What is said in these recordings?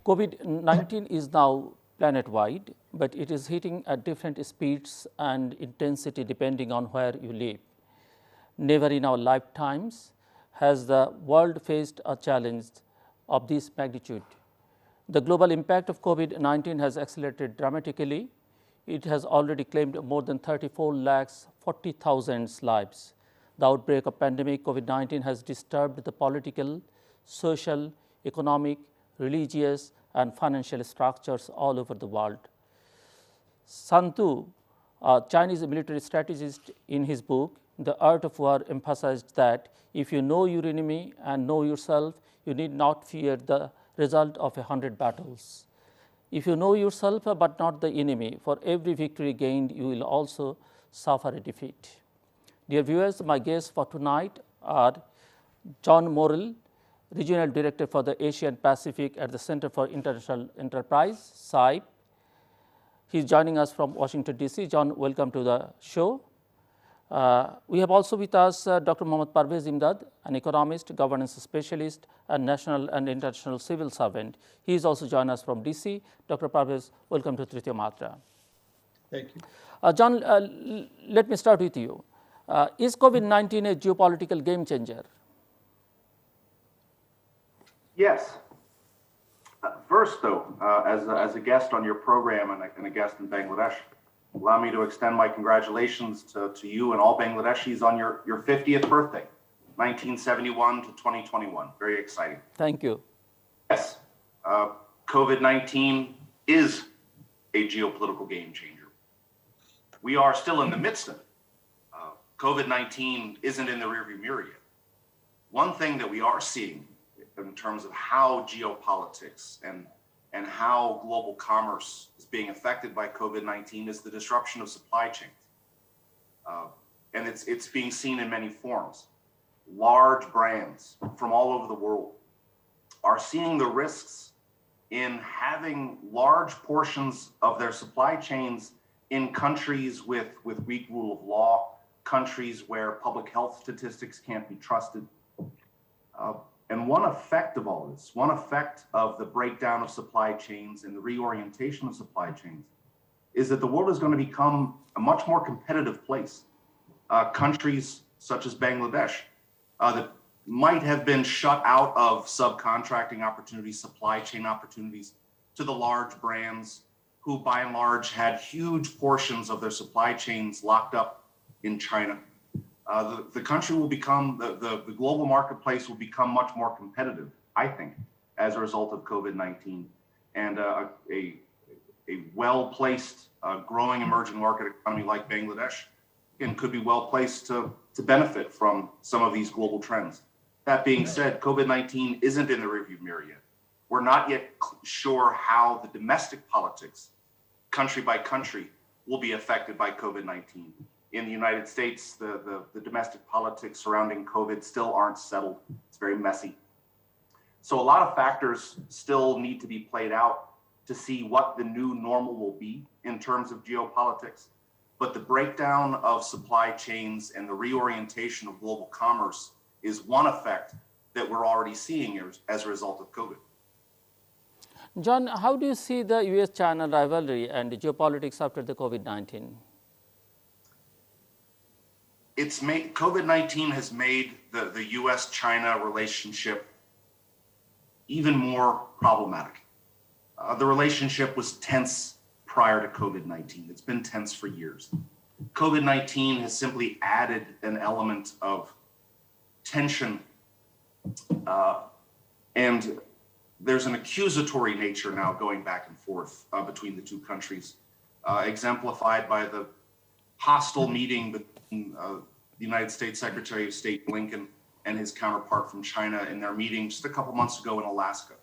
COVID-19 is now planet-wide, but it is hitting at different speeds and intensity depending on where you live. Never in our lifetimes has the world faced a challenge of this magnitude. The global impact of COVID-19 has accelerated dramatically. It has already claimed more than 34 lakhs 40,000 lives. The outbreak of pandemic COVID-19 has disturbed the political, social, economic, religious, and financial structures all over the world. Sun Tzu, a Chinese military strategist, in his book, The Art of War, emphasized that if you know your enemy and know yourself, you need not fear the result of 100 battles. If you know yourself but not the enemy, for every victory gained, you will also suffer a defeat. Dear viewers, my guests for tonight are John Morrell, Regional Director for the Asia and Pacific at the Center for International Enterprise, SIPE. He is joining us from Washington, D.C. John, welcome to the show. We have also with us Dr. Parvez Imdad, an economist, governance specialist, and national and international civil servant. He is also joining us from D.C. Dr. Parvez, welcome to Tritiyo Matra. Thank you. John, let me start with you. Is COVID-19 a geopolitical game changer? Yes. First, though, as a guest on your program and a guest in Bangladesh, allow me to extend my congratulations to you and all Bangladeshis on your 50th birthday, 1971 to 2021. Very exciting. Thank you. Yes, COVID-19 is a geopolitical game changer. We are still in the midst of it. COVID-19 isn't in the rearview mirror yet. One thing that we are seeing in terms of how geopolitics and how global commerce is being affected by COVID-19 is the disruption of supply chains. And it's being seen in many forms. Large brands from all over the world are seeing the risks in having large portions of their supply chains in countries with weak rule of law, countries where public health statistics can't be trusted. And one effect of all this, one effect of the breakdown of supply chains and the reorientation of supply chains is that the world is going to become a much more competitive place. Countries such as Bangladesh that might have been shut out of subcontracting opportunities, supply chain opportunities to the large brands who by and large had huge portions of their supply chains locked up in China. The country will become, the global marketplace will become much more competitive, I think, as a result of COVID-19. And a well-placed, growing emerging market economy like Bangladesh could be well-placed to benefit from some of these global trends. That being said, COVID-19 isn't in the rearview mirror yet. We're not yet sure how the domestic politics, country by country, will be affected by COVID-19. In the United States, the domestic politics surrounding COVID still aren't settled. It's very messy. So a lot of factors still need to be played out to see what the new normal will be in terms of geopolitics. But the breakdown of supply chains and the reorientation of global commerce is one effect that we're already seeing as a result of COVID. John, how do you see the US-China rivalry and the geopolitics after the COVID-19? COVID-19 has made the US-China relationship even more problematic. The relationship was tense prior to COVID-19. It's been tense for years. COVID-19 has simply added an element of tension, and there's an accusatory nature now going back and forth between the two countries, exemplified by the hostile meeting between the United States Secretary of State Blinken and his counterpart from China in their meeting just a couple months ago in Alaska.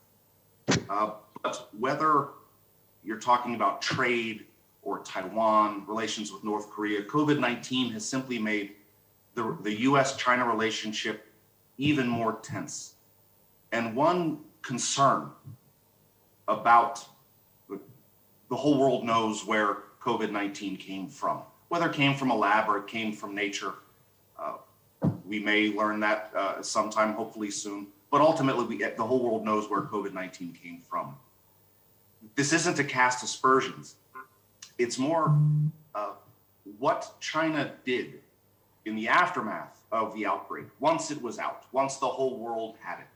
But whether you're talking about trade or Taiwan, relations with North Korea, COVID-19 has simply made the US-China relationship even more tense. And one concern about the whole world knows where COVID-19 came from. Whether it came from a lab or it came from nature, we may learn that sometime, hopefully soon. But ultimately, the whole world knows where COVID-19 came from. this isn't to cast aspersions. It's more what China did in the aftermath of the outbreak, once it was out, once the whole world had it.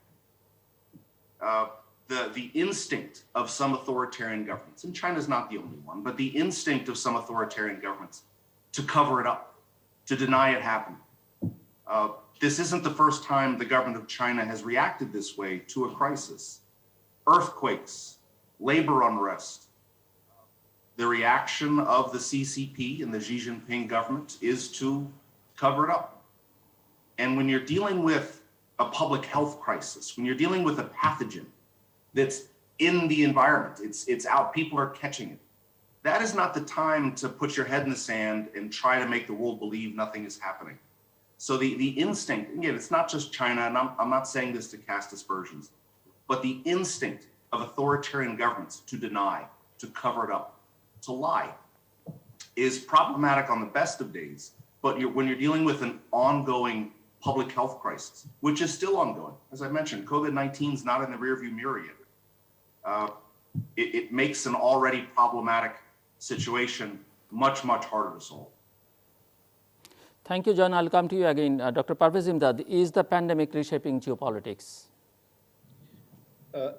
The instinct of some authoritarian governments, and China's not the only one, but the instinct of some authoritarian governments to cover it up, to deny it happened. This isn't the first time the government of China has reacted this way to a crisis. Earthquakes, labor unrest. The reaction of the CCP and the Xi Jinping government is to cover it up. And when you're dealing with a public health crisis, when you're dealing with a pathogen that's in the environment, it's out, people are catching it, that is not the time to put your head in the sand and try to make the world believe nothing is happening. So the instinct, again, it's not just China, and I'm not saying this to cast aspersions, but the instinct of authoritarian governments to deny, to cover it up, to lie, is problematic on the best of days. But when you're dealing with an ongoing public health crisis, which is still ongoing, as I mentioned, COVID-19 is not in the rearview mirror yet. It makes an already problematic situation much, much harder to solve. Thank you, John. I'll come to you again. Dr. Parvez Imdad, is the pandemic reshaping geopolitics?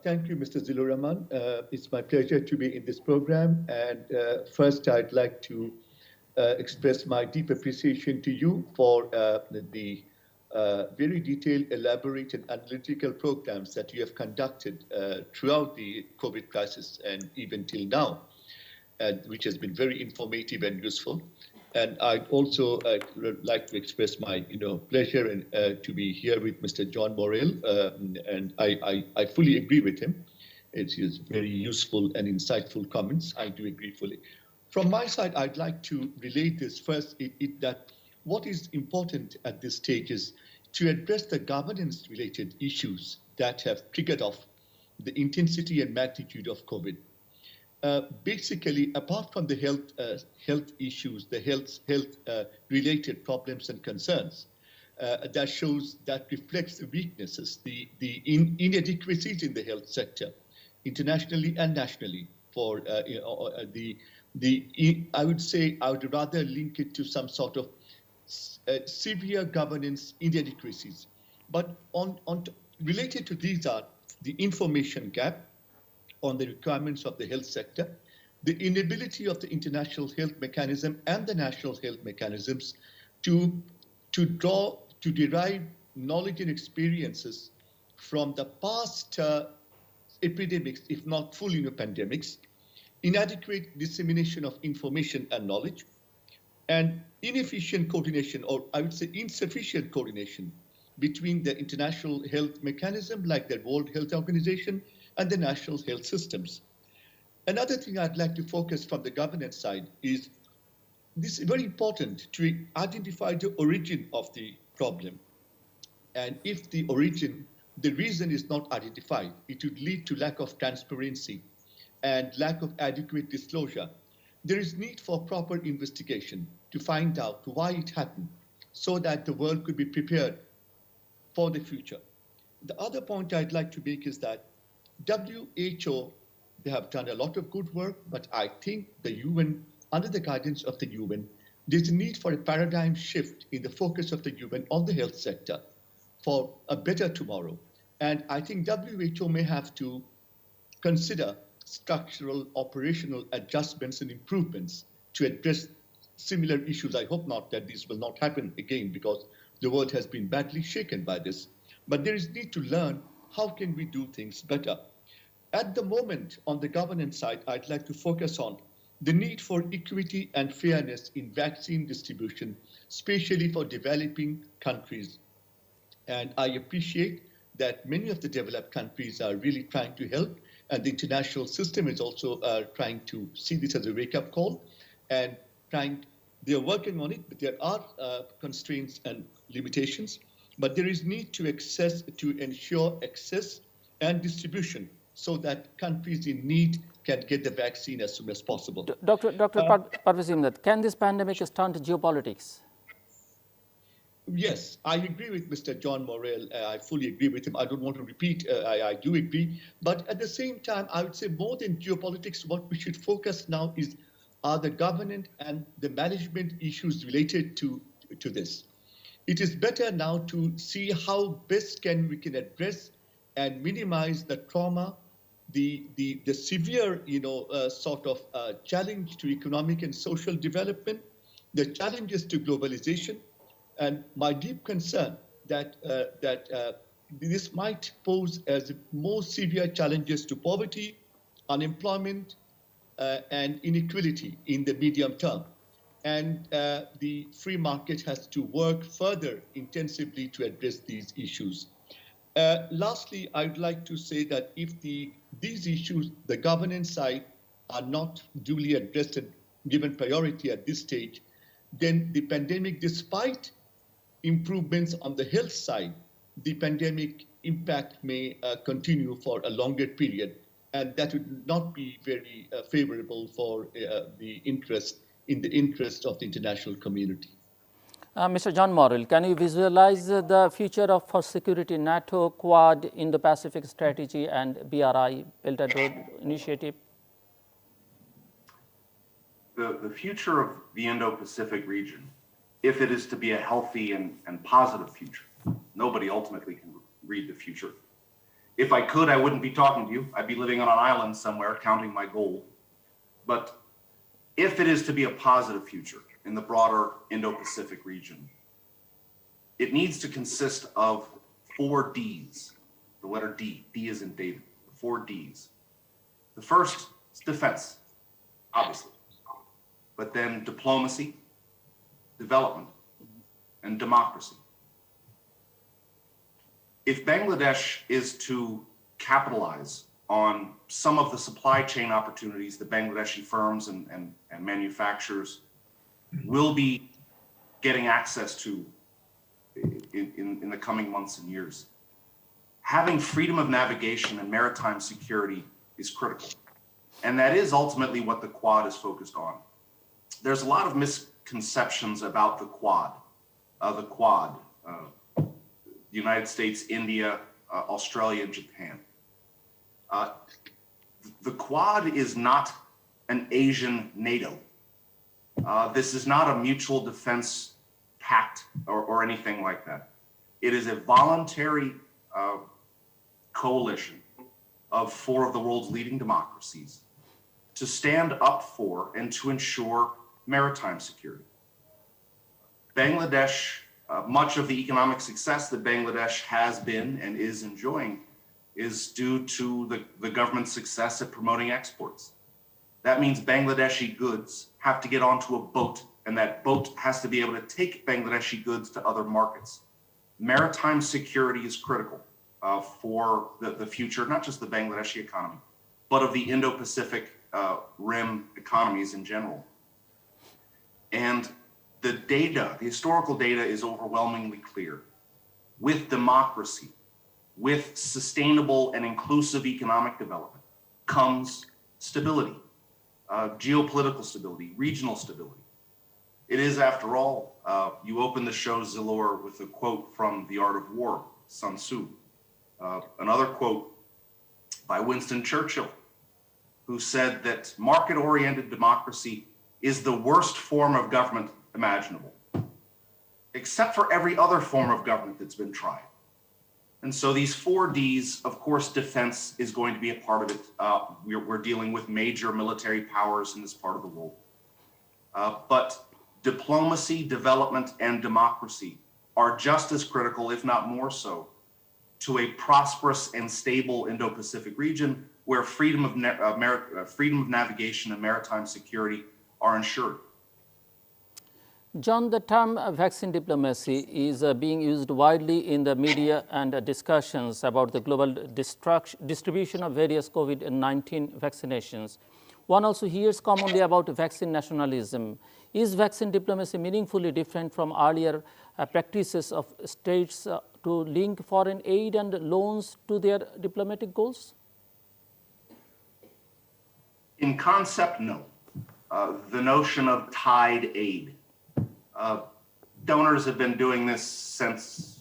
Thank you, Mr. Zilur Rahman. It's my pleasure to be in this program. And first, I'd like to express my deep appreciation to you for the very detailed, elaborate, and analytical programs that you have conducted throughout the COVID crisis and even till now, which has been very informative and useful. And I'd also like to express my pleasure and to be here with Mr. John Morrell, and I fully agree with him. It's his very useful and insightful comments. I do agree fully. From my side, I'd like to relate this first, that what is important at this stage is to address the governance-related issues that have triggered off the intensity and magnitude of COVID. Basically, apart from the health issues, the health-related problems and concerns, that reflects the weaknesses, the inadequacies in the health sector, internationally and nationally. For I would say I would rather link it to some sort of severe governance inadequacies. But related to these are the information gap on the requirements of the health sector, the inability of the international health mechanism and the national health mechanisms to derive knowledge and experiences from the past epidemics, if not full pandemics, inadequate dissemination of information and knowledge, and inefficient coordination, or I would say insufficient coordination between the international health mechanism like the World Health Organization and the national health systems. Another thing I'd like to focus from the governance side is this is very important to identify the origin of the problem. And if the reason is not identified, it would lead to lack of transparency and lack of adequate disclosure. There is need for proper investigation to find out why it happened so that the world could be prepared for the future. The other point I'd like to make is that WHO, they have done a lot of good work, but I think the UN, under the guidance of the UN, there's a need for a paradigm shift in the focus of the UN on the health sector for a better tomorrow. And I think WHO may have to consider structural operational adjustments and improvements to address similar issues. I hope not that this will not happen again because the world has been badly shaken by this. But there is need to learn how can we do things better. At the moment, on the governance side, I'd like to focus on the need for equity and fairness in vaccine distribution, especially for developing countries. And I appreciate that many of the developed countries are really trying to help, and the international system is also trying to see this as a wake-up call, and they're working on it, but there are constraints and limitations. But there is need to ensure access and distribution so that countries in need can get the vaccine as soon as possible. Dr. Parvez Imdad, can this pandemic stunt geopolitics? Yes, I agree with Mr. John Morrell. I fully agree with him. I don't want to repeat. I do agree. But at the same time, I would say more than geopolitics, what we should focus now are the governance and the management issues related to this. It is better now to see how best we can address and minimize the trauma, the severe, sort of challenge to economic and social development, the challenges to globalization, and my deep concern that this might pose as more severe challenges to poverty, unemployment, and inequality in the medium term. And the free market has to work further intensively to address these issues. Lastly, I'd like to say that if these issues, the governance side, are not duly addressed and given priority at this stage, then the pandemic, despite improvements on the health side, the pandemic impact may continue for a longer period, and that would not be very favorable for the interest of the international community. Mr. John Morrell, can you visualize the future of for security NATO, Quad, Indo-Pacific Strategy, and BRI, Belt and Road Initiative? The future of the Indo-Pacific region, if it is to be a healthy and positive future, nobody ultimately can read the future. If I could, I wouldn't be talking to you. I'd be living on an island somewhere counting my gold. But if it is to be a positive future in the broader Indo-Pacific region, it needs to consist of 4 Ds. The letter D, D is in David, 4 Ds. The first is defense, obviously, but then diplomacy, development, and democracy. If Bangladesh is to capitalize on some of the supply chain opportunities that Bangladeshi firms and manufacturers will be getting access to in the coming months and years, having freedom of navigation and maritime security is critical. And that is ultimately what the Quad is focused on. There's a lot of misconceptions about the Quad. The United States, India, Australia, and Japan. The Quad is not an Asian NATO. This is not a mutual defense pact or anything like that. It is a voluntary coalition of 4 of the world's leading democracies to stand up for and to ensure maritime security. Bangladesh, much of the economic success that Bangladesh has been and is enjoying is due to the government's success at promoting exports. That means Bangladeshi goods have to get onto a boat, and that boat has to be able to take Bangladeshi goods to other markets. Maritime security is critical for the future, not just the Bangladeshi economy, but of the Indo-Pacific Rim economies in general. And the historical data is overwhelmingly clear. With democracy, with sustainable and inclusive economic development comes stability, geopolitical stability, regional stability. It is, after all, you open the show, Zilor, with a quote from The Art of War, Sun Tzu. Another quote by Winston Churchill, who said that market-oriented democracy is the worst form of government imaginable, except for every other form of government that's been tried. And so these 4 Ds, of course, defense is going to be a part of it. We're dealing with major military powers in this part of the world. But diplomacy, development, and democracy are just as critical, if not more so, to a prosperous and stable Indo-Pacific region where freedom of navigation and maritime security are ensured. John, the term vaccine diplomacy is being used widely in the media and discussions about the global distribution of various COVID-19 vaccinations. One also hears commonly about vaccine nationalism. Is vaccine diplomacy meaningfully different from earlier practices of states to link foreign aid and loans to their diplomatic goals? In concept, no. The notion of tied aid. donors have been doing this since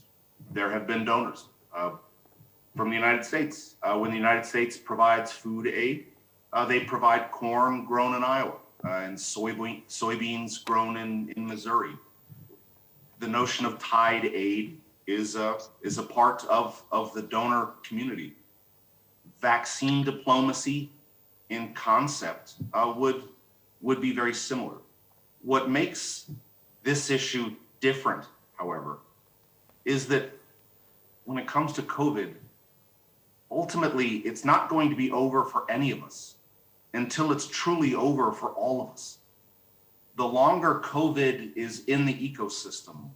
there have been donors from the United States. When the United States provides food aid, they provide corn grown in Iowa and soybeans grown in Missouri. The notion of tied aid is a part of the donor community. Vaccine diplomacy in concept would be very similar. What makes this issue different, however, is that when it comes to COVID, ultimately, it's not going to be over for any of us until it's truly over for all of us. The longer COVID is in the ecosystem,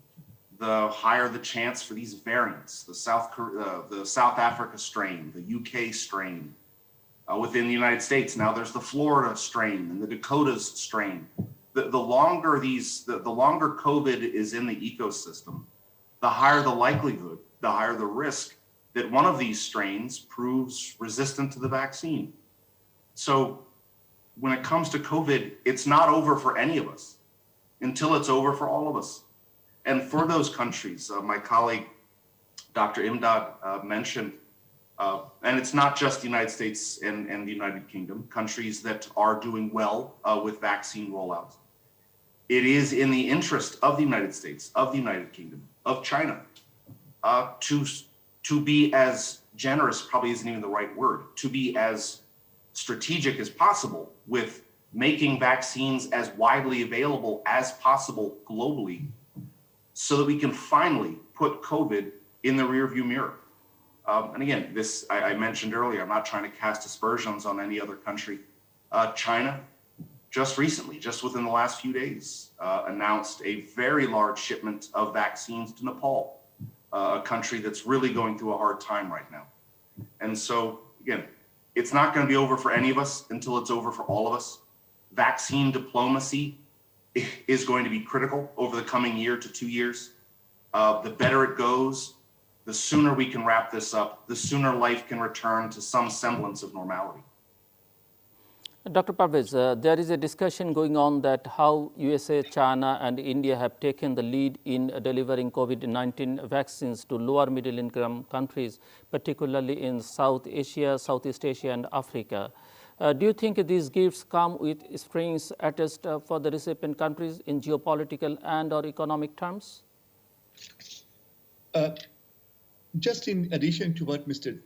the higher the chance for these variants, the South Africa strain, the UK strain. Within the United States, now there's the Florida strain and the Dakotas strain. The longer COVID is in the ecosystem, the higher the likelihood, the higher the risk that one of these strains proves resistant to the vaccine. So when it comes to COVID, it's not over for any of us until it's over for all of us. And for those countries, my colleague, Dr. Imdad mentioned, and it's not just the United States and the United Kingdom, countries that are doing well with vaccine rollouts. It is in the interest of the United States, of the United Kingdom, of China, to be as generous, probably isn't even the right word, to be as strategic as possible with making vaccines as widely available as possible globally, so that we can finally put COVID in the rearview mirror. And again, this I mentioned earlier, I'm not trying to cast aspersions on any other country. China, just recently, just within the last few days, announced a very large shipment of vaccines to Nepal, a country that's really going through a hard time right now. And so, again, it's not going to be over for any of us until it's over for all of us. Vaccine diplomacy is going to be critical over the coming year to 2 years. The better it goes, the sooner we can wrap this up, the sooner life can return to some semblance of normality. Dr. Parvez, there is a discussion going on that how USA, China, and India have taken the lead in delivering COVID-19 vaccines to lower middle income countries, particularly in South Asia, Southeast Asia, and Africa. Do you think these gifts come with strings attached for the recipient countries in geopolitical and or economic terms? Just in addition to what Mr.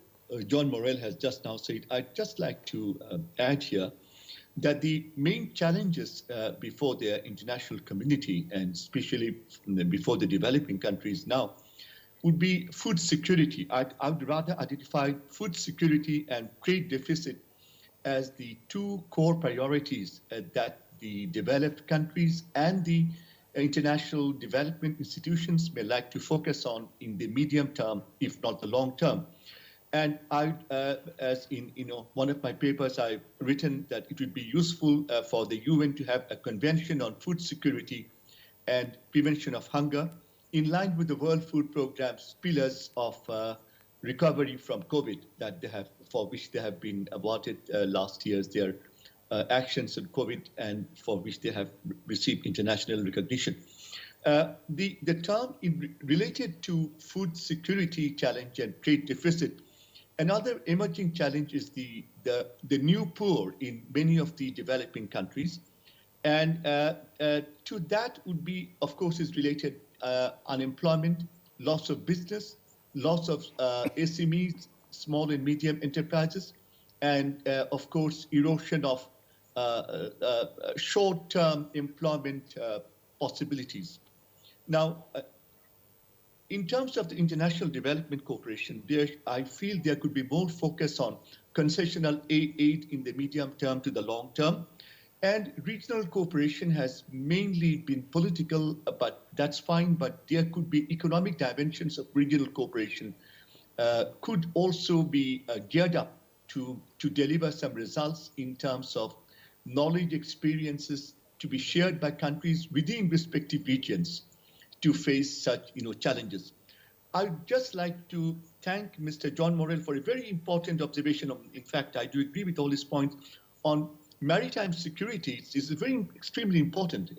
John Morrell has just now said, I'd just like to add here that the main challenges before the international community, and especially before the developing countries now, would be food security. I would rather identify food security and trade deficit as the two core priorities that the developed countries and the international development institutions may like to focus on in the medium term, if not the long term. And I, as in one of my papers, I've written that it would be useful for the UN to have a convention on food security and prevention of hunger, in line with the World Food Programme's pillars of recovery from COVID that they have, for which they have been awarded last year's their actions on COVID, and for which they have received international recognition. The term related to food security challenge and trade deficit. Another emerging challenge is the new poor in many of the developing countries. And to that would be, of course, is related unemployment, loss of business, loss of SMEs, small and medium enterprises, and of course, erosion of short-term employment possibilities. Now, in terms of the international development cooperation, I feel there could be more focus on concessional aid in the medium term to the long term. And regional cooperation has mainly been political, but that's fine. But there could be economic dimensions of regional cooperation, could also be geared up to deliver some results in terms of knowledge, experiences to be shared by countries within respective regions to face such challenges. I'd just like to thank Mr. John Morrell for a very important observation. In fact, I do agree with all his points on maritime security is very extremely important.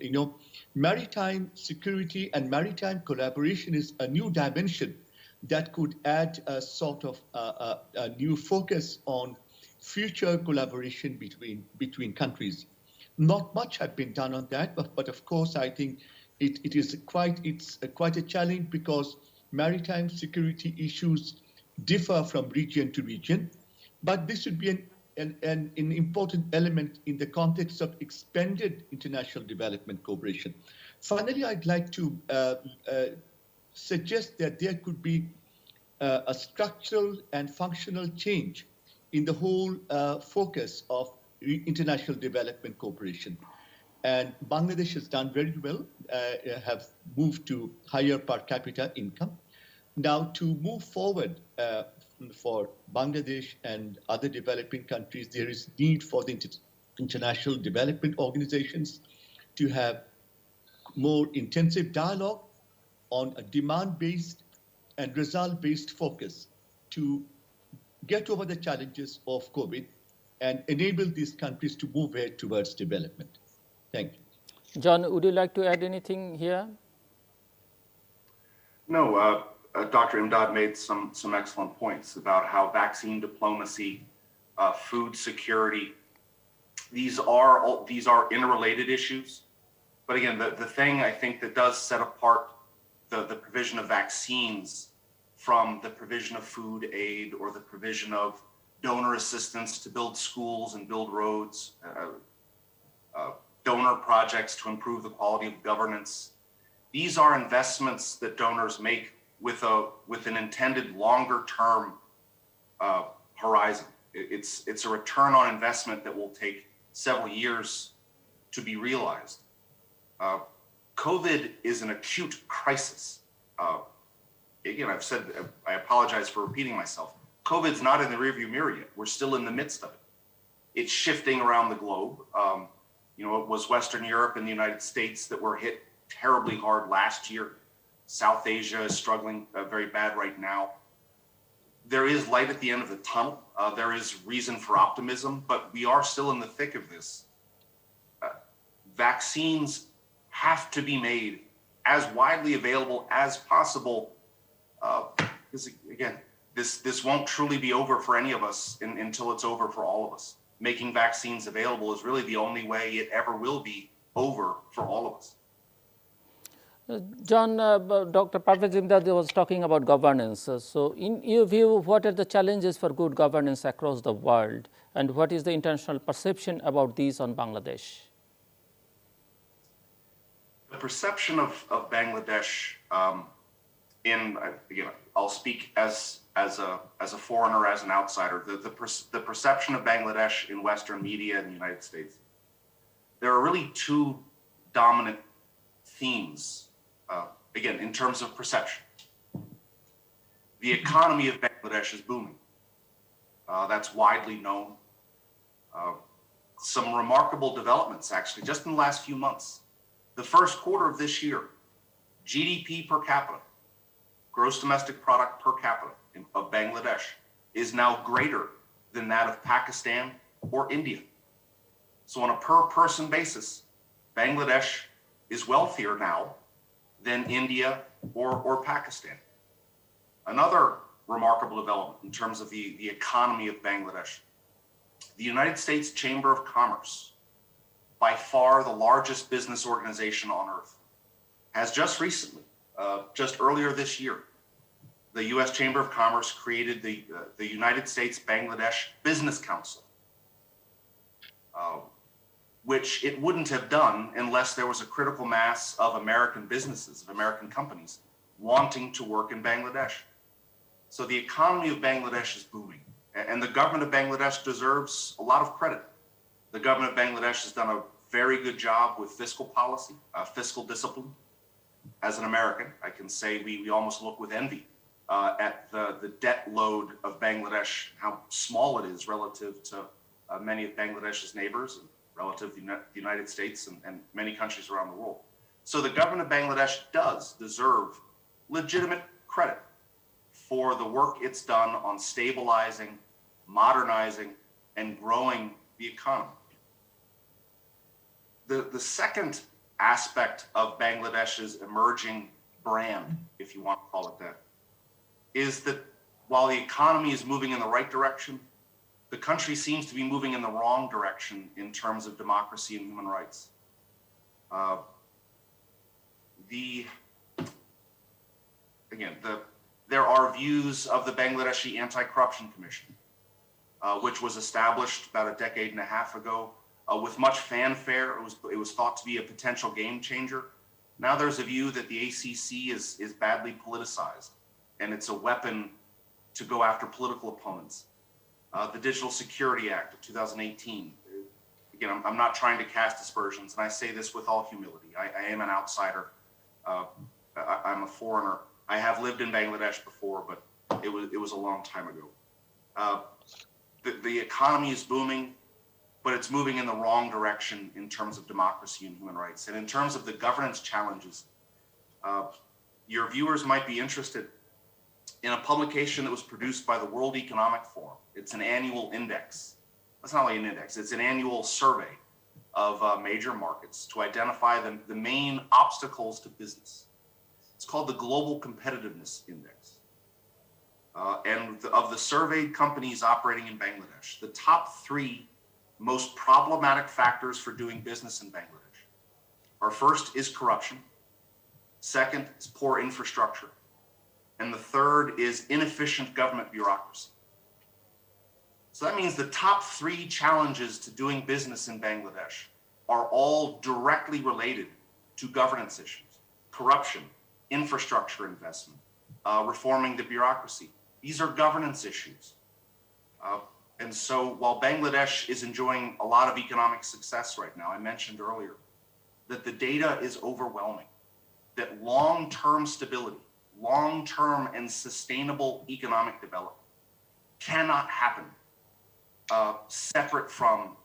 Maritime security and maritime collaboration is a new dimension that could add a sort of a new focus on future collaboration between countries. Not much has been done on that, but of course I think it's quite a challenge because maritime security issues differ from region to region. But this should be an important element in the context of expanded international development cooperation. Finally, I'd like to suggest that there could be a structural and functional change in the whole focus of international development cooperation. And Bangladesh has done very well, have moved to higher per capita income. Now, to move forward for Bangladesh and other developing countries, there is need for the international development organizations to have more intensive dialogue on a demand-based and result-based focus to get over the challenges of COVID and enable these countries to move ahead towards development. Thank you. John, would you like to add anything here? No, Dr. Imdad made some excellent points about how vaccine diplomacy, food security, these are interrelated issues. But again, the thing I think that does set apart the provision of vaccines from the provision of food aid or the provision of donor assistance to build schools and build roads, donor projects to improve the quality of governance. These are investments that donors make with an intended longer term horizon. It's a return on investment that will take several years to be realized. COVID is an acute crisis. Again, I apologize for repeating myself. COVID's not in the rearview mirror yet. We're still in the midst of it. It's shifting around the globe. It was Western Europe and the United States that were hit terribly hard last year. South Asia is struggling very bad right now. There is light at the end of the tunnel. There is reason for optimism, but we are still in the thick of this. Vaccines have to be made as widely available as possible. Because again, this won't truly be over for any of us until it's over for all of us. Making vaccines available is really the only way it ever will be over for all of us. John, Dr. Parvez Imdad was talking about governance. So in your view, what are the challenges for good governance across the world, and what is the international perception about these on Bangladesh? The perception of Bangladesh, I'll speak as a foreigner, as an outsider. The perception of Bangladesh in Western media in the United States, there are really two dominant themes. Again, in terms of perception, the economy of Bangladesh is booming. That's widely known. Some remarkable developments, actually, just in the last few months. The first quarter of this year, GDP per capita, gross domestic product per capita of Bangladesh, is now greater than that of Pakistan or India. So on a per person basis, Bangladesh is wealthier now than India or Pakistan. Another remarkable development in terms of the economy of Bangladesh, the United States Chamber of Commerce, by far the largest business organization on earth, has just recently, just earlier this year, the U.S. Chamber of Commerce created the United States Bangladesh Business Council, which it wouldn't have done unless there was a critical mass of American businesses, of American companies, wanting to work in Bangladesh. So the economy of Bangladesh is booming, and the government of Bangladesh deserves a lot of credit. The government of Bangladesh has done a very good job with fiscal policy, fiscal discipline. As an American, I can say we almost look with envy at the debt load of Bangladesh, how small it is relative to many of Bangladesh's neighbors, and relative to the United States and many countries around the world. So the government of Bangladesh does deserve legitimate credit for the work it's done on stabilizing, modernizing, and growing the economy. The second aspect of Bangladesh's emerging brand, if you want to call it that, is that while the economy is moving in the right direction, the country seems to be moving in the wrong direction in terms of democracy and human rights. There are views of the Bangladeshi Anti-Corruption Commission, which was established about a decade and a half ago with much fanfare. It was thought to be a potential game changer. Now there's a view that the ACC is badly politicized and it's a weapon to go after political opponents. The Digital Security Act of 2018. Again, I'm not trying to cast aspersions, and I say this with all humility. I am an outsider. I'm a foreigner. I have lived in Bangladesh before, but it was a long time ago. The economy is booming, but it's moving in the wrong direction in terms of democracy and human rights. And in terms of the governance challenges, your viewers might be interested in a publication that was produced by the World Economic Forum. It's an annual index. That's not only an index, it's an annual survey of major markets to identify the main obstacles to business. It's called the Global Competitiveness Index. Of the surveyed companies operating in Bangladesh, the top 3 most problematic factors for doing business in Bangladesh are: first is corruption, second is poor infrastructure, and the third is inefficient government bureaucracy. So that means the top 3 challenges to doing business in Bangladesh are all directly related to governance issues: corruption, infrastructure investment, reforming the bureaucracy. These are governance issues. And so while Bangladesh is enjoying a lot of economic success right now, I mentioned earlier that the data is overwhelming, that long-term stability, long-term and sustainable economic development cannot happen separate from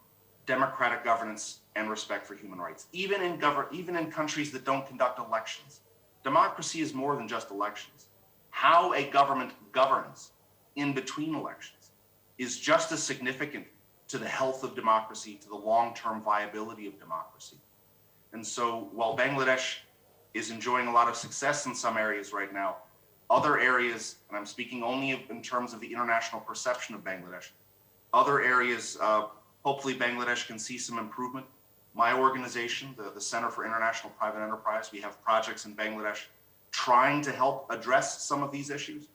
democratic governance and respect for human rights. Even in countries that don't conduct elections, democracy is more than just elections. How a government governs in between elections is just as significant to the health of democracy, to the long-term viability of democracy. And so while Bangladesh is enjoying a lot of success in some areas right now, other areas, and I'm speaking only in terms of the international perception of Bangladesh, other areas, hopefully Bangladesh can see some improvement. My organization, the Center for International Private Enterprise, we have projects in Bangladesh trying to help address some of these issues,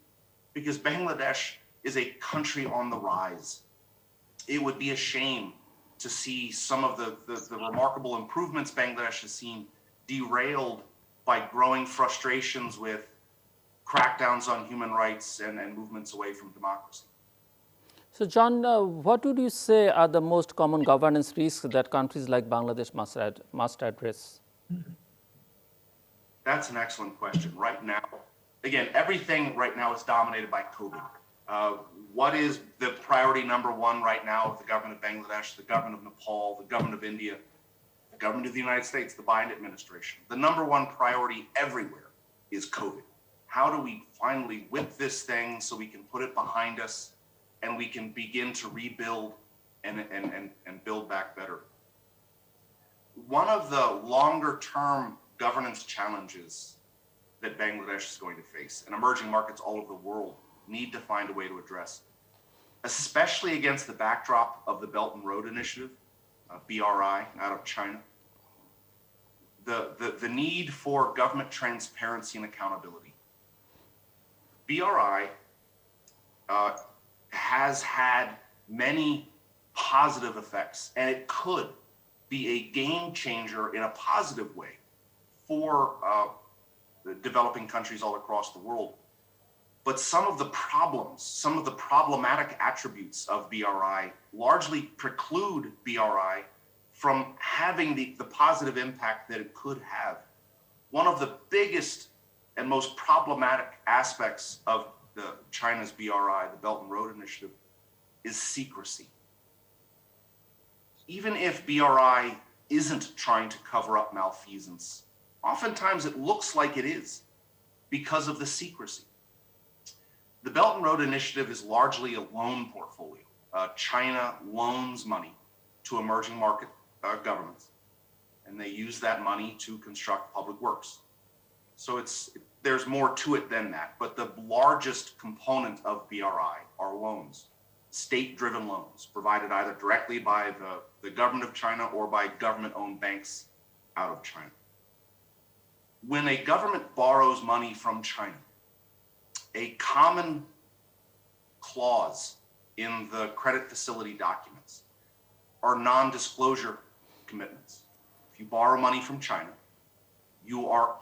because Bangladesh is a country on the rise. It would be a shame to see some of the remarkable improvements Bangladesh has seen derailed by growing frustrations with crackdowns on human rights and movements away from democracy. So, John, what would you say are the most common governance risks that countries like Bangladesh must address? That's an excellent question. Right now, again, everything right now is dominated by COVID. What is the priority number 1 right now of the government of Bangladesh, the government of Nepal, the government of India, the government of the United States, the Biden administration? The number 1 priority everywhere is COVID. How do we finally whip this thing so we can put it behind us and we can begin to rebuild and build back better? One of the longer term governance challenges that Bangladesh is going to face, and emerging markets all over the world need to find a way to address, especially against the backdrop of the Belt and Road Initiative, BRI, out of China, the need for government transparency and accountability. BRI has had many positive effects, and it could be a game changer in a positive way for the developing countries all across the world. But some of the problems, some of the problematic attributes of BRI largely preclude BRI from having the positive impact that it could have. One of the biggest and most problematic aspects of China's BRI, the Belt and Road Initiative, is secrecy. Even if BRI isn't trying to cover up malfeasance, oftentimes it looks like it is because of the secrecy. The Belt and Road Initiative is largely a loan portfolio. China loans money to emerging market governments. and they use that money to construct public works. So there's more to it than that, but the largest component of BRI are loans, state-driven loans, provided either directly by the government of China or by government-owned banks out of China. When a government borrows money from China, a common clause in the credit facility documents are non-disclosure commitments. If you borrow money from China, you are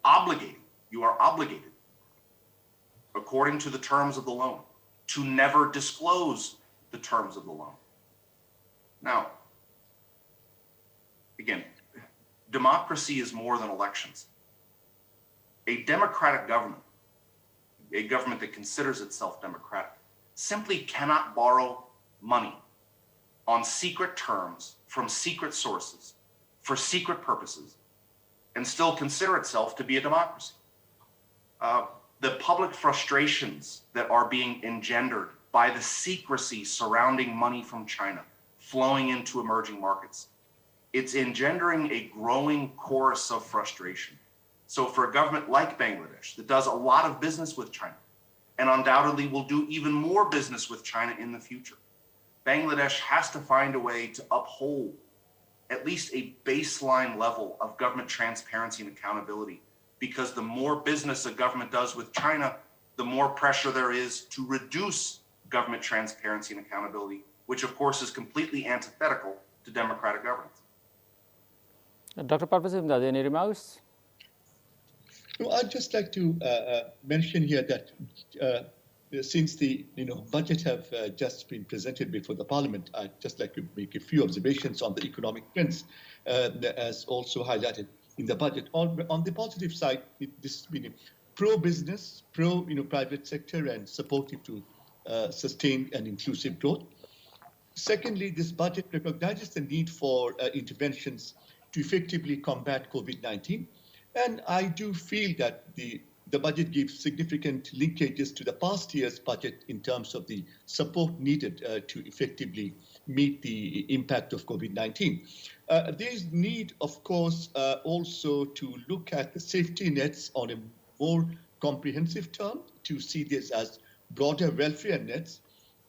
obligated, according to the terms of the loan, to never disclose the terms of the loan. Now, again, democracy is more than elections. A democratic government, a government that considers itself democratic, simply cannot borrow money on secret terms from secret sources for secret purposes and still consider itself to be a democracy. The public frustrations that are being engendered by the secrecy surrounding money from China flowing into emerging markets, it's engendering a growing chorus of frustration. So for a government like Bangladesh that does a lot of business with China and undoubtedly will do even more business with China in the future, Bangladesh has to find a way to uphold at least a baseline level of government transparency and accountability, because the more business a government does with China, the more pressure there is to reduce government transparency and accountability, which of course is completely antithetical to democratic governance. Dr. Parvez Imdad, any remarks? No, I'd just like to mention here that since the budget have just been presented before the Parliament, I'd just like to make a few observations on the economic trends, as also highlighted in the budget. On the positive side, this has been pro-business, private sector, and supportive to sustained and inclusive growth. Secondly, this budget recognizes the need for interventions to effectively combat COVID-19. And I do feel that the budget gives significant linkages to the past year's budget in terms of the support needed to effectively meet the impact of COVID-19. There's need, of course, also to look at the safety nets on a more comprehensive term, to see this as broader welfare nets.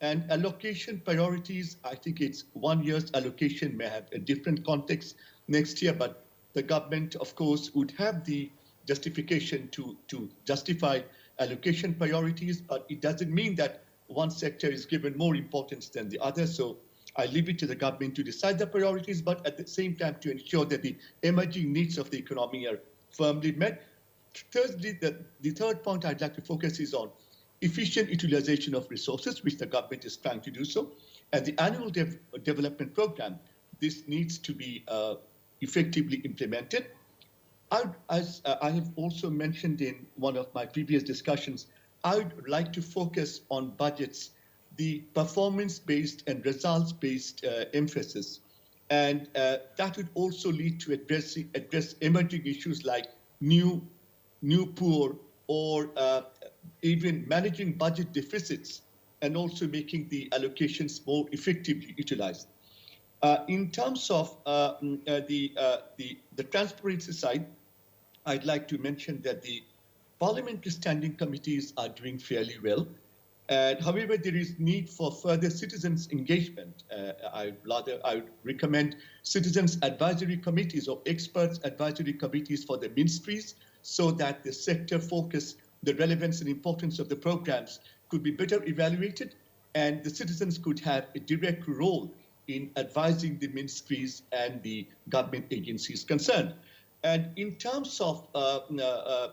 And allocation priorities, I think it's 1 year's allocation may have a different context next year, but the government, of course, would have the justification to justify allocation priorities, but it doesn't mean that one sector is given more importance than the other. So I leave it to the government to decide the priorities, but at the same time to ensure that the emerging needs of the economy are firmly met. Thirdly, the third point I'd like to focus is on efficient utilization of resources, which the government is trying to do so. And the annual development program, this needs to be effectively implemented. As I have also mentioned in one of my previous discussions, I would like to focus on budgets, the performance-based and results-based emphasis. And that would also lead to address emerging issues like new poor, or even managing budget deficits, and also making the allocations more effectively utilized. In terms of the transparency side, I'd like to mention that the parliamentary standing committees are doing fairly well. However, there is need for further citizens' engagement. I would recommend citizens' advisory committees or experts' advisory committees for the ministries, so that the sector focus, the relevance and importance of the programs could be better evaluated, and the citizens could have a direct role in advising the ministries and the government agencies concerned. And in terms of the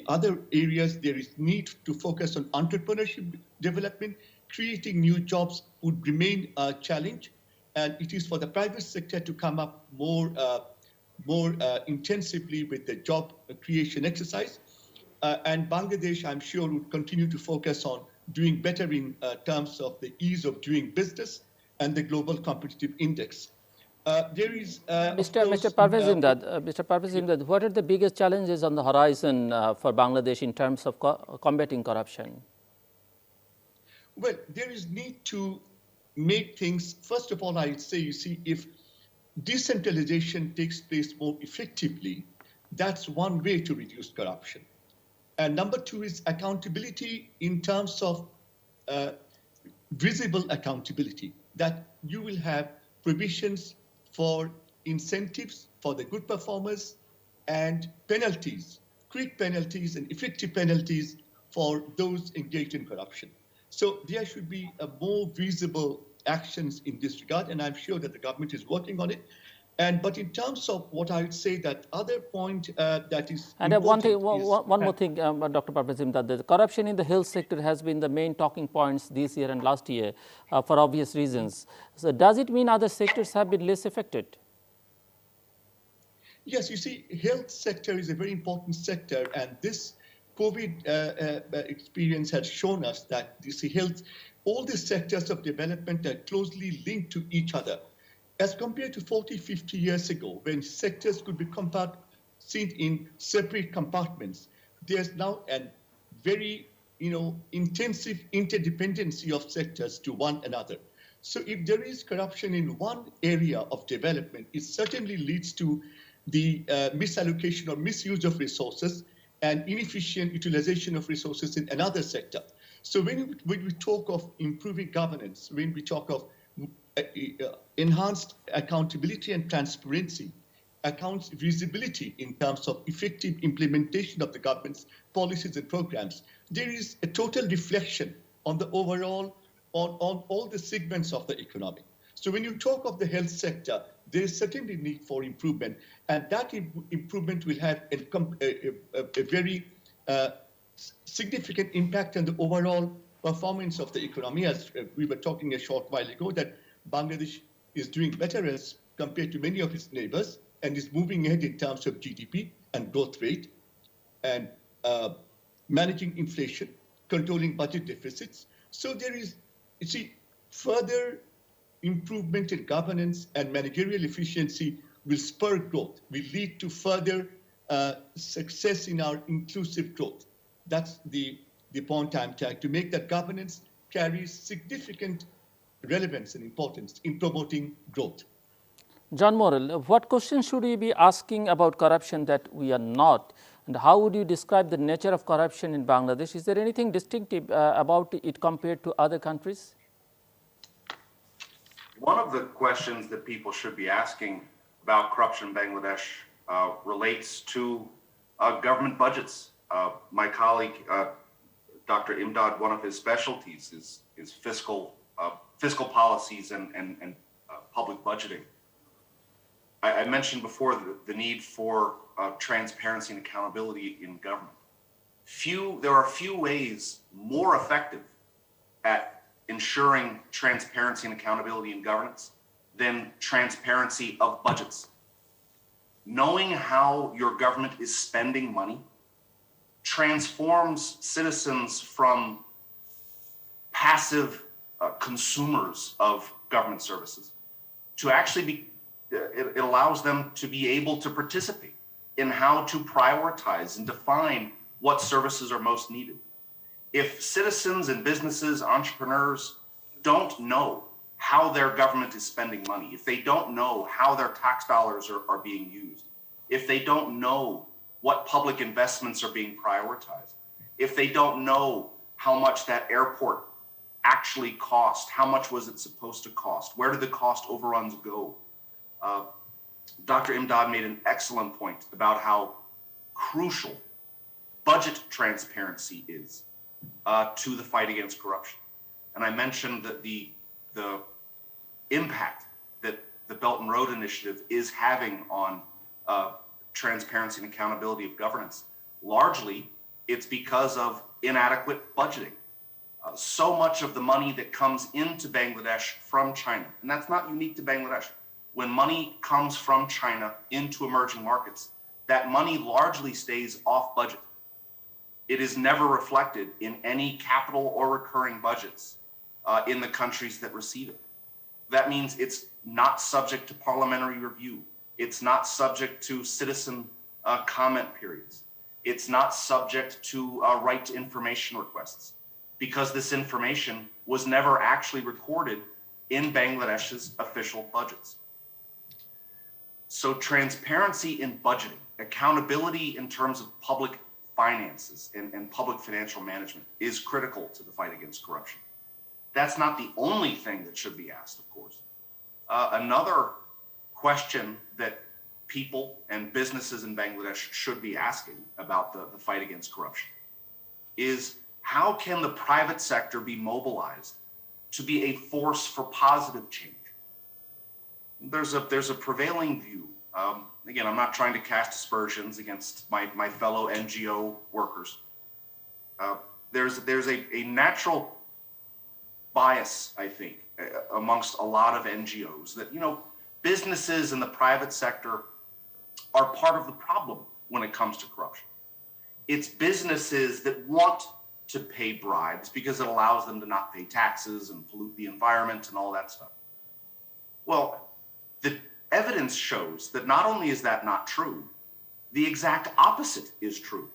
other areas, there is need to focus on entrepreneurship development. Creating new jobs would remain a challenge, and it is for the private sector to come up more intensively with the job creation exercise. And Bangladesh, I'm sure, would continue to focus on doing better in terms of the ease of doing business and the global competitive index. There is, Mr. Parvez Imdad, what are the biggest challenges on the horizon for Bangladesh in terms of combating corruption? Well, there is need to make things, first of all, I'd say, if decentralization takes place more effectively, that's one way to reduce corruption. And number two is accountability in terms of visible accountability, that you will have provisions for incentives for the good performers and penalties, quick penalties and effective penalties for those engaged in corruption. So there should be a more visible actions in this regard, and I'm sure that the government is working on it. But in terms of what I would say, that other point that is And important one more thing, Dr. Parvez Imdad, the corruption in the health sector has been the main talking points this year and last year for obvious reasons. So does it mean other sectors have been less affected? Yes, you see, health sector is a very important sector, and this COVID experience has shown us that you see health, all the sectors of development are closely linked to each other. As compared to 40, 50 years ago, when sectors could be seen in separate compartments, there's now a very intensive interdependency of sectors to one another. So if there is corruption in one area of development, it certainly leads to the misallocation or misuse of resources and inefficient utilization of resources in another sector. So when we talk of improving governance, when we talk of enhanced accountability and transparency, accounts visibility in terms of effective implementation of the government's policies and programs, there is a total reflection on the overall, on all the segments of the economy. So when you talk of the health sector, there is certainly need for improvement, and that improvement will have a very significant impact on the overall performance of the economy. As we were talking a short while ago, that Bangladesh is doing better as compared to many of its neighbors and is moving ahead in terms of GDP and growth rate and managing inflation, controlling budget deficits. So there is, you see, further improvement in governance and managerial efficiency will spur growth, will lead to further success in our inclusive growth. That's the point I'm trying to make, that governance carries significant relevance and importance in promoting growth. John Morrell, what questions should we be asking about corruption that we are not? And how would you describe the nature of corruption in Bangladesh? Is there anything distinctive about it compared to other countries? One of the questions that people should be asking about corruption in Bangladesh relates to government budgets. My colleague, Dr. Imdad, one of his specialties is fiscal policies and public budgeting. I mentioned before the need for transparency and accountability in government. There are few ways more effective at ensuring transparency and accountability in governance than transparency of budgets. Knowing how your government is spending money transforms citizens from passive consumers of government services to actually it allows them to be able to participate in how to prioritize and define what services are most needed. If citizens and businesses, entrepreneurs don't know how their government is spending money, if they don't know how their tax dollars are being used, if they don't know what public investments are being prioritized, if they don't know how much that airport actually cost, how much was it supposed to cost, where did the cost overruns go? Dr. Imdad made an excellent point about how crucial budget transparency is to the fight against corruption. And I mentioned that the impact that the Belt and Road Initiative is having on transparency and accountability of governance. Largely, it's because of inadequate budgeting. So much of the money that comes into Bangladesh from China, and that's not unique to Bangladesh, when money comes from China into emerging markets, that money largely stays off budget. It is never reflected in any capital or recurring budgets in the countries that receive it. That means it's not subject to parliamentary review. It's not subject to citizen comment periods. It's not subject to right to information requests, because this information was never actually recorded in Bangladesh's official budgets. So transparency in budgeting, accountability in terms of public finances and public financial management is critical to the fight against corruption. That's not the only thing that should be asked, of course. Another question that people and businesses in Bangladesh should be asking about the fight against corruption is, how can the private sector be mobilized to be a force for positive change? There's a prevailing view. Again, I'm not trying to cast aspersions against my fellow NGO workers. There's a natural bias, I think, amongst a lot of NGOs that, businesses in the private sector are part of the problem when it comes to corruption. It's businesses that want to pay bribes because it allows them to not pay taxes and pollute the environment and all that stuff. Well, the evidence shows that not only is that not true, the exact opposite is true.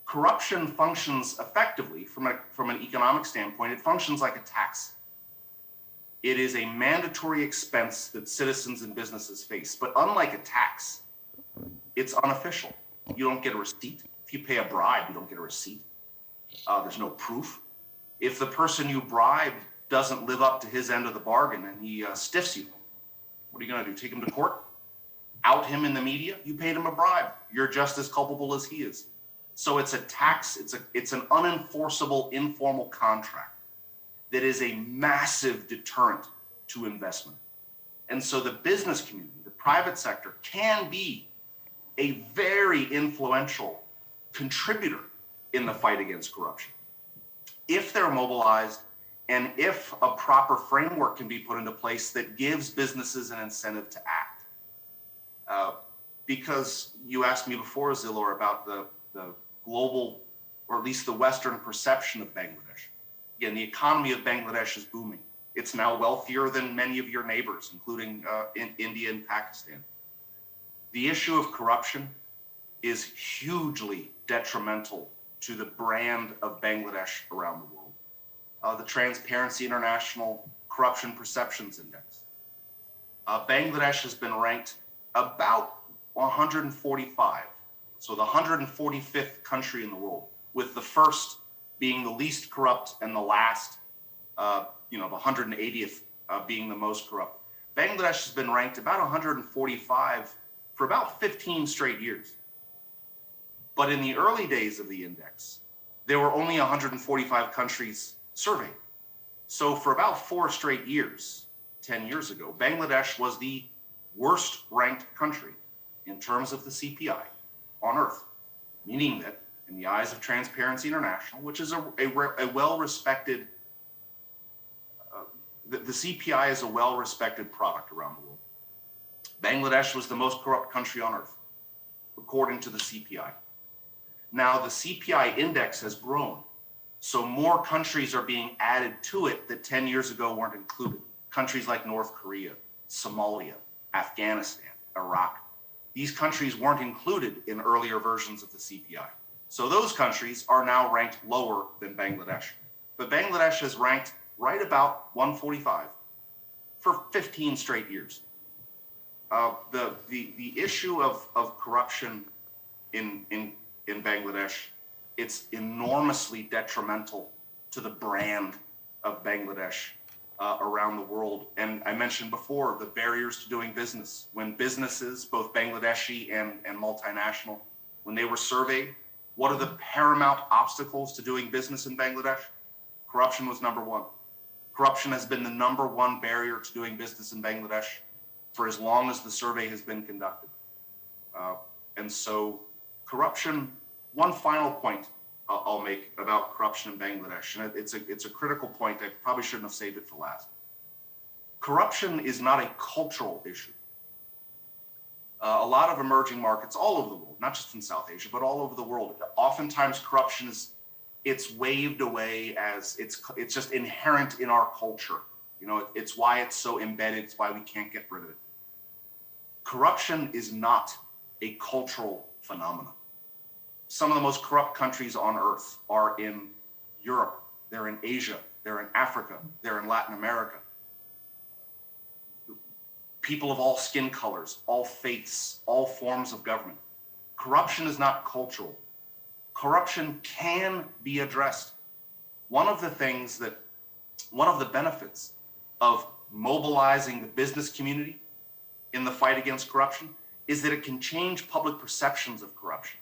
Corruption functions effectively from an economic standpoint. It functions like a tax. It is a mandatory expense that citizens and businesses face. But unlike a tax, it's unofficial. You don't get a receipt. If you pay a bribe, you don't get a receipt. There's no proof. If the person you bribed doesn't live up to his end of the bargain and he stiffs you, what are you going to do? Take him to court? Out him in the media? You paid him a bribe. You're just as culpable as he is. So it's a tax. It's an unenforceable informal contract that is a massive deterrent to investment. And so the business community, the private sector, can be a very influential contributor in the fight against corruption if they're mobilized and if a proper framework can be put into place that gives businesses an incentive to act. Because you asked me before, Zilor, about the global, or at least the Western perception of Bangladesh. Again, the economy of Bangladesh is booming. It's now wealthier than many of your neighbors, including in India and Pakistan. The issue of corruption is hugely detrimental to the brand of Bangladesh around the world. The Transparency International Corruption Perceptions Index. Bangladesh has been ranked about 145, so the 145th country in the world, with the first being the least corrupt and the last, the 180th being the most corrupt. Bangladesh has been ranked about 145 for about 15 straight years. But in the early days of the index, there were only 145 countries surveyed. So for about 4 straight years, 10 years ago, Bangladesh was the worst ranked country in terms of the CPI on earth, meaning that in the eyes of Transparency International, which is a well-respected, the CPI is a well-respected product around the world. Bangladesh was the most corrupt country on earth, according to the CPI. Now the CPI index has grown, so more countries are being added to it that 10 years ago weren't included. Countries like North Korea, Somalia, Afghanistan, Iraq. These countries weren't included in earlier versions of the CPI. So those countries are now ranked lower than Bangladesh. But Bangladesh has ranked right about 145 for 15 straight years. The issue of corruption in Bangladesh, it's enormously detrimental to the brand of Bangladesh around the world. And I mentioned before the barriers to doing business. When businesses, both Bangladeshi and multinational, when they were surveyed, what are the paramount obstacles to doing business in Bangladesh? Corruption was number one. Corruption has been the number one barrier to doing business in Bangladesh for as long as the survey has been conducted. And so corruption, one final point I'll make about corruption in Bangladesh, and it's a critical point. I probably shouldn't have saved it for last. Corruption is not a cultural issue. A lot of emerging markets all over the world, not just in South Asia, but all over the world, oftentimes corruption it's waved away as it's just inherent in our culture. It's why it's so embedded. It's why we can't get rid of it. Corruption is not a cultural phenomenon. Some of the most corrupt countries on earth are in Europe, they're in Asia, they're in Africa, they're in Latin America. people of all skin colors, all faiths, all forms of government. Corruption is not cultural. Corruption can be addressed. One of the benefits of mobilizing the business community in the fight against corruption is that it can change public perceptions of corruption.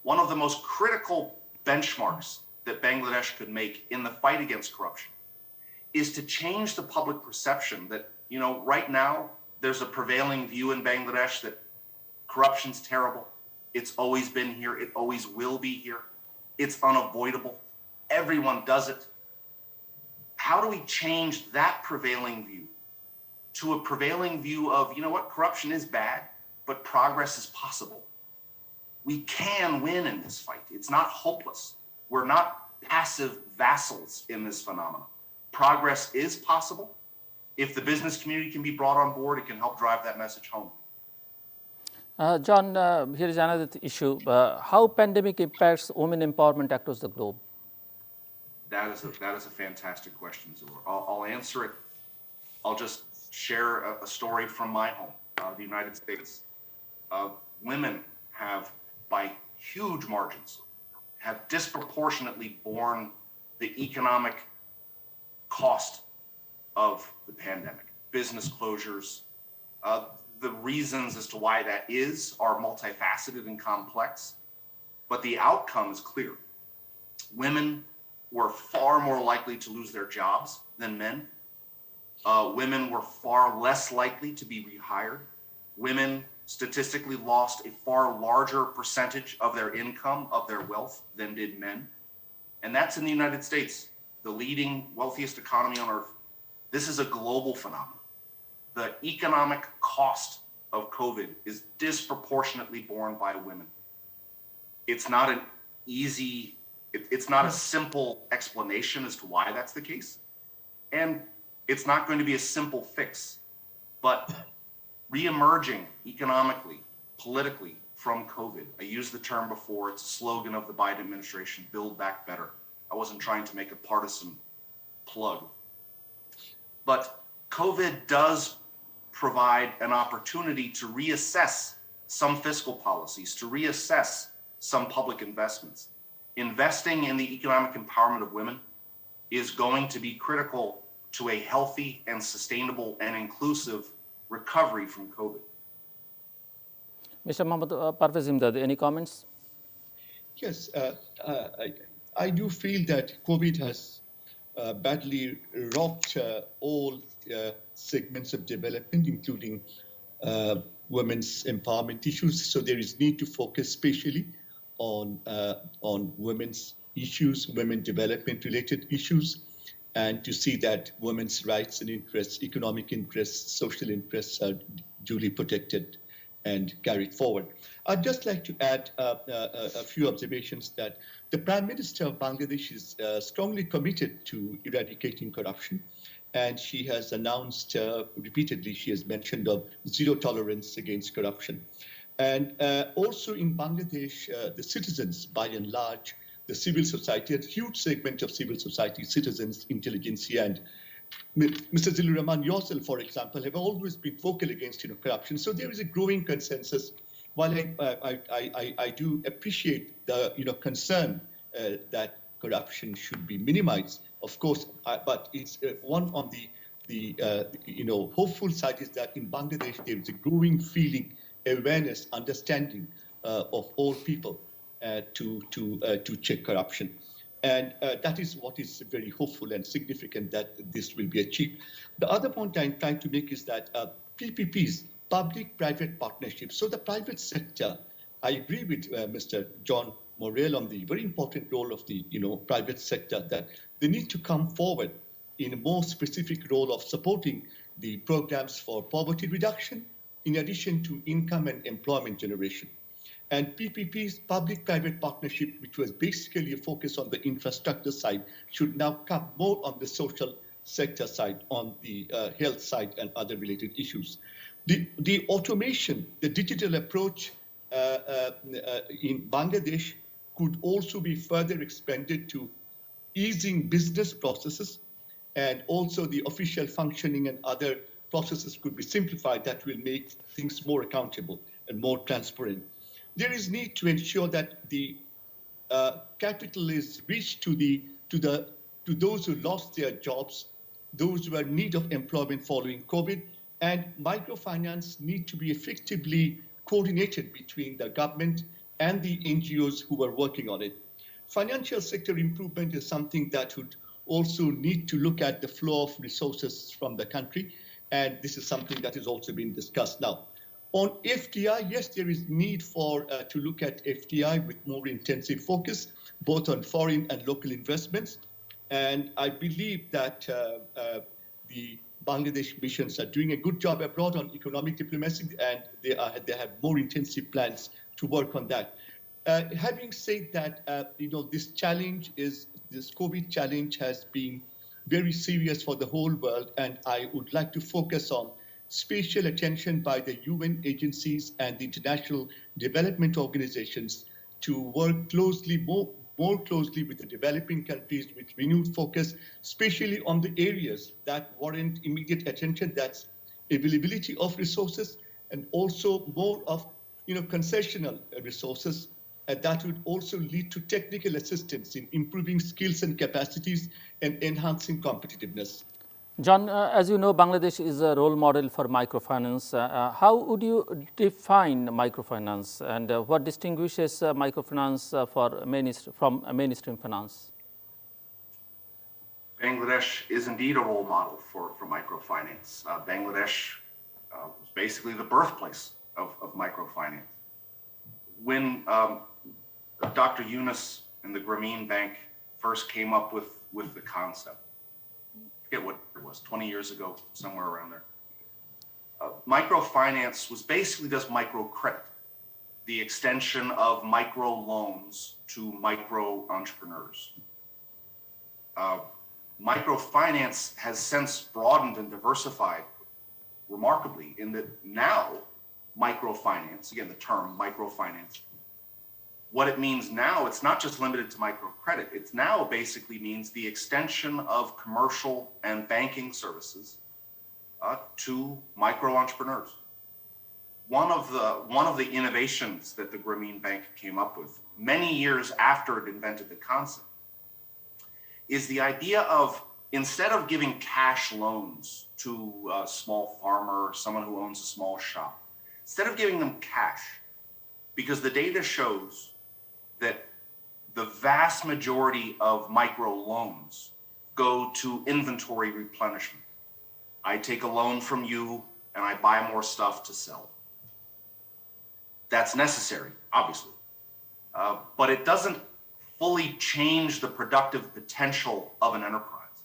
One of the most critical benchmarks that Bangladesh could make in the fight against corruption is to change the public perception that, right now there's a prevailing view in Bangladesh that corruption's terrible. It's always been here. It always will be here. It's unavoidable. Everyone does it. How do we change that prevailing view to a prevailing view of, corruption is bad, but progress is possible? We can win in this fight. It's not hopeless. We're not passive vassals in this phenomenon. Progress is possible. If the business community can be brought on board, it can help drive that message home. John, here is another issue. How pandemic impacts women empowerment across the globe? That is a fantastic question, Zuhur. I'll answer it. I'll just share a story from my home, the United States. Women have, by huge margins, have disproportionately borne the economic cost of the pandemic. Business closures, the reasons as to why that is are multifaceted and complex, but the outcome is clear. Women were far more likely to lose their jobs than men. Women were far less likely to be rehired. Women statistically lost a far larger percentage of their income, of their wealth, than did men. And that's in the United States, the leading, wealthiest economy on earth. This is a global phenomenon. The economic cost of COVID is disproportionately borne by women. It's not an easy, it's not a simple explanation as to why that's the case. And it's not going to be a simple fix. But reemerging economically, politically from COVID, I used the term before, it's a slogan of the Biden administration, Build Back Better. I wasn't trying to make a partisan plug. But COVID does provide an opportunity to reassess some fiscal policies, to reassess some public investments. Investing in the economic empowerment of women is going to be critical to a healthy and sustainable and inclusive recovery from COVID. Mr. Mohammed Parvez Imdad, any comments? Yes, I do feel that COVID has badly rocked all segments of development, including women's empowerment issues. So there is need to focus especially on women's issues, women development related issues, and to see that women's rights and interests, economic interests, social interests are duly protected and carried forward. I'd just like to add a few observations that the Prime Minister of Bangladesh is strongly committed to eradicating corruption. And she has announced repeatedly, she has mentioned of zero tolerance against corruption. And also in Bangladesh, the citizens, by and large, the civil society, a huge segment of civil society, citizens, intelligentsia, and Mr. Zilur Rahman, yourself, for example, have always been vocal against corruption. So there is a growing consensus. While I do appreciate the concern that corruption should be minimized, of course, but it's one on the hopeful side is that in Bangladesh there is a growing feeling, awareness, understanding of all people to check corruption. And that is what is very hopeful and significant that this will be achieved. The other point I'm trying to make is that PPPs, public-private partnerships. So the private sector, I agree with Mr. John Morrell on the very important role of the private sector, that they need to come forward in a more specific role of supporting the programs for poverty reduction, in addition to income and employment generation. And PPP's public-private partnership, which was basically a focus on the infrastructure side, should now come more on the social sector side, on the health side and other related issues. The automation, the digital approach in Bangladesh could also be further expanded to easing business processes and also the official functioning and other processes could be simplified, that will make things more accountable and more transparent. There is need to ensure that the capital is reached to those who lost their jobs, those who are in need of employment following COVID, and microfinance need to be effectively coordinated between the government and the NGOs who are working on it. Financial sector improvement is something that would also need to look at the flow of resources from the country, and this is something that is also being discussed now. On FDI, yes, there is need for to look at FDI with more intensive focus, both on foreign and local investments. And I believe that the Bangladesh missions are doing a good job abroad on economic diplomacy, and they have more intensive plans to work on that. Having said that, this COVID challenge has been very serious for the whole world, and I would like to focus on special attention by the UN agencies and the international development organizations to work closely, more closely with the developing countries with renewed focus, especially on the areas that warrant immediate attention, that's availability of resources, and also more of concessional resources. That would also lead to technical assistance in improving skills and capacities and enhancing competitiveness. John, as you know, Bangladesh is a role model for microfinance. How would you define microfinance, and what distinguishes microfinance from mainstream finance? Bangladesh is indeed a role model for microfinance. Bangladesh was basically the birthplace of microfinance. When Dr. Yunus and the Grameen Bank first came up with the concept, I forget what it was, 20 years ago, somewhere around there. Microfinance was basically just microcredit, the extension of micro loans to micro entrepreneurs. Microfinance has since broadened and diversified remarkably in that now microfinance, again, the term microfinance, what it means now, it's not just limited to microcredit. It now basically means the extension of commercial and banking services to micro entrepreneurs. One of the innovations that the Grameen Bank came up with many years after it invented the concept is the idea of, instead of giving cash loans to a small farmer or someone who owns a small shop, instead of giving them cash, because the data shows that the vast majority of micro loans go to inventory replenishment. I take a loan from you and I buy more stuff to sell. That's necessary, obviously, but it doesn't fully change the productive potential of an enterprise.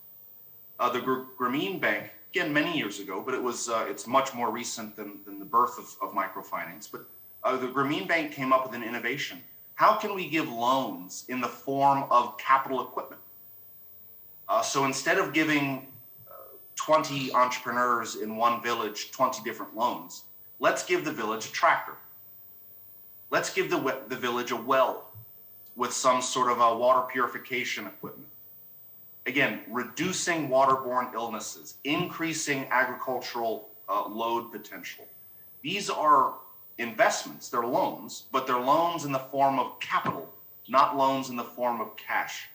The Grameen Bank, again, many years ago, but it's much more recent than the birth of microfinance, but the Grameen Bank came up with an innovation. How can we give loans in the form of capital equipment? So instead of giving 20 entrepreneurs in one village 20 different loans, let's give the village a tractor. Let's give the village a well with some sort of a water purification equipment. Again, reducing waterborne illnesses, increasing agricultural load potential. These are investments, they're loans, but they're loans in the form of capital, not loans in the form of cash.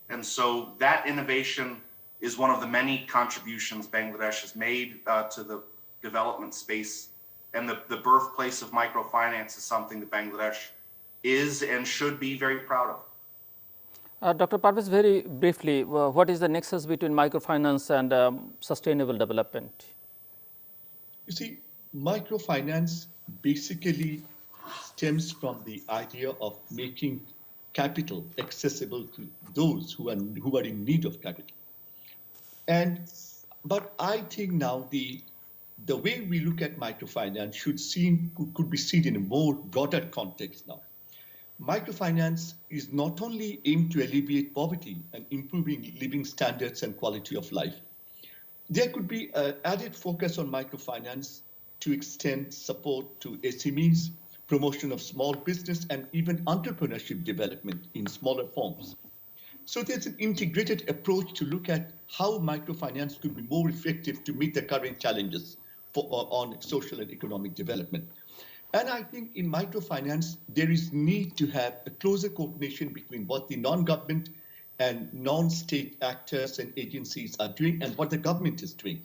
And so that innovation is one of the many contributions Bangladesh has made to the development space. And the birthplace of microfinance is something that Bangladesh is and should be very proud of. Dr. Parvez, very briefly, what is the nexus between microfinance and sustainable development? You see, microfinance basically stems from the idea of making capital accessible to those who are in need of capital. But I think now the way we look at microfinance could be seen in a more broader context now. Microfinance is not only aimed to alleviate poverty and improving living standards and quality of life. There could be an added focus on microfinance to extend support to SMEs, promotion of small business, and even entrepreneurship development in smaller forms. So there's an integrated approach to look at how microfinance could be more effective to meet the current challenges on social and economic development. And I think in microfinance, there is need to have a closer coordination between what the non-government and non-state actors and agencies are doing and what the government is doing.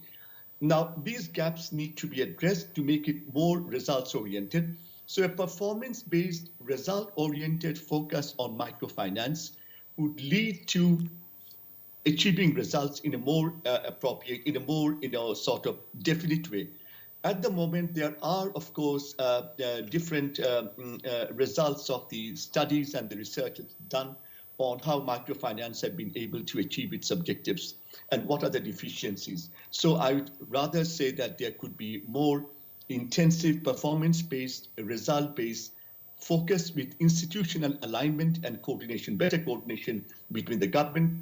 Now, these gaps need to be addressed to make it more results-oriented. So a performance-based, result-oriented focus on microfinance would lead to achieving results in a more appropriate, in a more, sort of definite way. At the moment, there are, of course, different results of the studies and the research done on how microfinance have been able to achieve its objectives and what are the deficiencies. So I would rather say that there could be more intensive performance-based, result-based focus with institutional alignment and coordination, better coordination between the government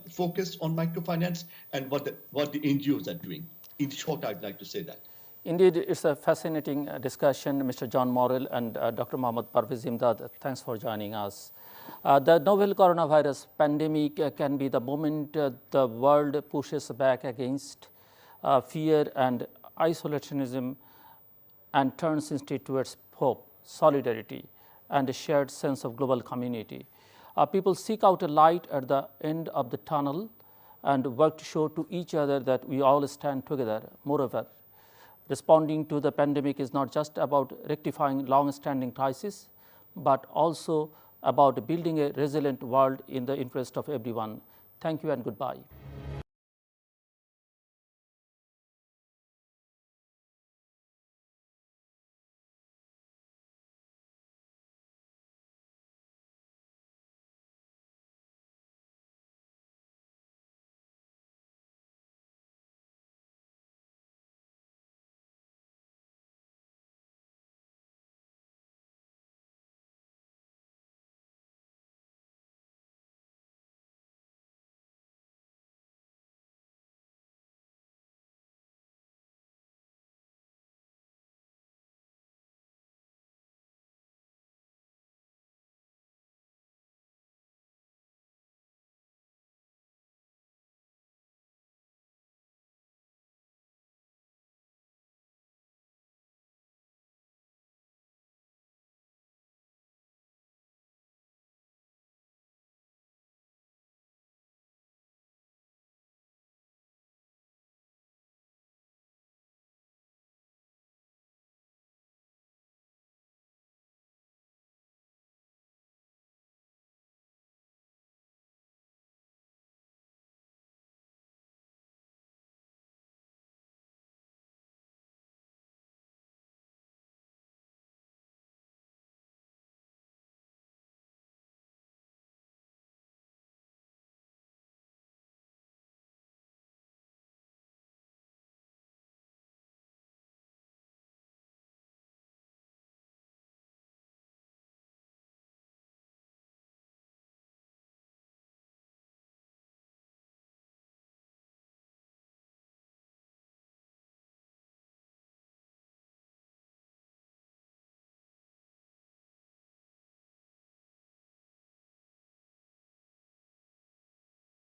focus on microfinance and what the NGOs are doing. In short, I'd like to say that. Indeed, it's a fascinating discussion, Mr. John Morrell and Dr. Mohammed Parvez Imdad. Thanks for joining us. The novel coronavirus pandemic can be the moment the world pushes back against fear and isolationism and turns instead towards hope, solidarity, and a shared sense of global community. People seek out a light at the end of the tunnel and work to show to each other that we all stand together. Moreover, responding to the pandemic is not just about rectifying long-standing crises, but also about building a resilient world in the interest of everyone. Thank you and goodbye.